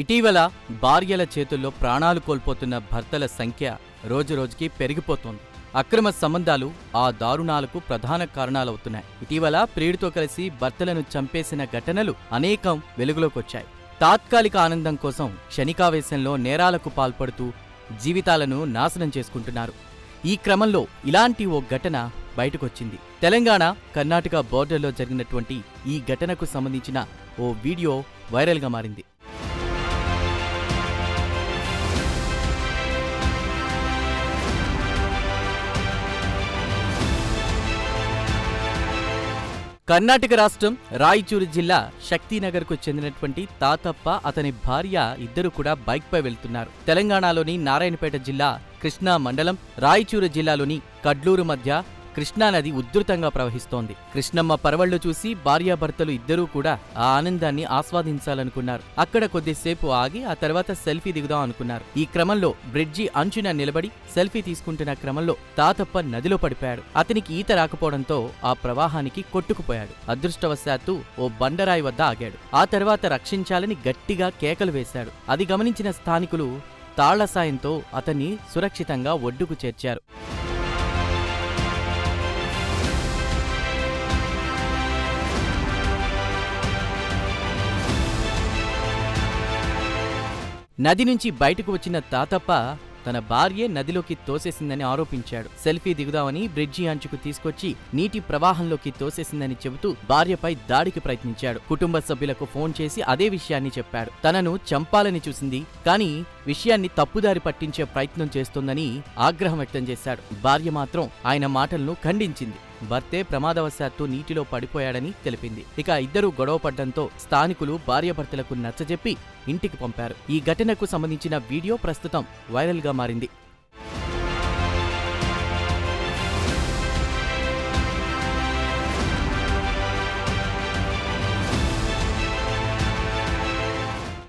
ఇటీవల భార్యల చేతుల్లో ప్రాణాలు కోల్పోతున్న భర్తల సంఖ్య రోజురోజుకి పెరిగిపోతోంది. అక్రమ సంబంధాలు ఆ దారుణాలకు ప్రధాన కారణాలవుతున్నాయి. ఇటీవల ప్రియుడితో కలిసి భర్తలను చంపేసిన ఘటనలు అనేకం వెలుగులోకొచ్చాయి. తాత్కాలిక ఆనందం కోసం క్షణికావేశంలో నేరాలకు పాల్పడుతూ జీవితాలను నాశనం చేసుకుంటున్నారు. ఈ క్రమంలో ఇలాంటి ఓ ఘటన బయటకొచ్చింది. తెలంగాణ, కర్ణాటక బోర్డర్లో జరిగినటువంటి ఈ ఘటనకు సంబంధించిన ఓ వీడియో వైరల్గా మారింది. కర్ణాటక రాష్ట్రం రాయచూరు జిల్లా శక్తినగర్కు చెందినటువంటి తాతప్ప, అతని భార్య ఇద్దరు కూడా బైక్పై వెళ్తున్నారు. తెలంగాణలోని నారాయణపేట జిల్లా కృష్ణా మండలం, రాయచూరు జిల్లాలోని కడ్లూరు మధ్య కృష్ణానది ఉధృతంగా ప్రవహిస్తోంది. కృష్ణమ్మ పరవళ్లు చూసి భార్యాభర్తలు ఇద్దరూ కూడా ఆ ఆనందాన్ని ఆస్వాదించాలనుకున్నారు. అక్కడ కొద్దిసేపు ఆగి ఆ తర్వాత సెల్ఫీ దిగుదాం అనుకున్నారు. ఈ క్రమంలో బ్రిడ్జి అంచున నిలబడి సెల్ఫీ తీసుకుంటున్న క్రమంలో తాతప్ప నదిలో పడిపోయాడు. అతనికి ఈత రాకపోవడంతో ఆ ప్రవాహానికి కొట్టుకుపోయాడు. అదృష్టవశాత్తు ఓ బండరాయి వద్ద ఆగాడు. ఆ తర్వాత రక్షించాలని గట్టిగా కేకలు వేశాడు. అది గమనించిన స్థానికులు తాళ్ల సాయంతో అతన్ని సురక్షితంగా ఒడ్డుకు చేర్చారు. నది నుంచి బయటకు వచ్చిన తాతప్ప తన భార్యే నదిలోకి తోసేసిందని ఆరోపించాడు. సెల్ఫీ దిగుదామని బ్రిడ్జి అంచుకు తీసుకొచ్చి నీటి ప్రవాహంలోకి తోసేసిందని చెబుతూ భార్యపై దాడికి ప్రయత్నించాడు. కుటుంబ సభ్యులకు ఫోన్ చేసి అదే విషయాన్ని చెప్పాడు. తనను చంపాలని చూసింది, కానీ విషయాన్ని తప్పుదారి పట్టించే ప్రయత్నం చేస్తోందని ఆగ్రహం వ్యక్తం చేశాడు. భార్య మాత్రం ఆయన మాటలను ఖండించింది. భర్తే ప్రమాదవశాత్తు నీటిలో పడిపోయాడని తెలిపింది. ఇక ఇద్దరూ గొడవపడ్డంతో స్థానికులు భార్యాభర్తలకు నచ్చజెప్పి ఇంటికి పంపారు. ఈ ఘటనకు సంబంధించిన వీడియో ప్రస్తుతం వైరల్గా మారింది.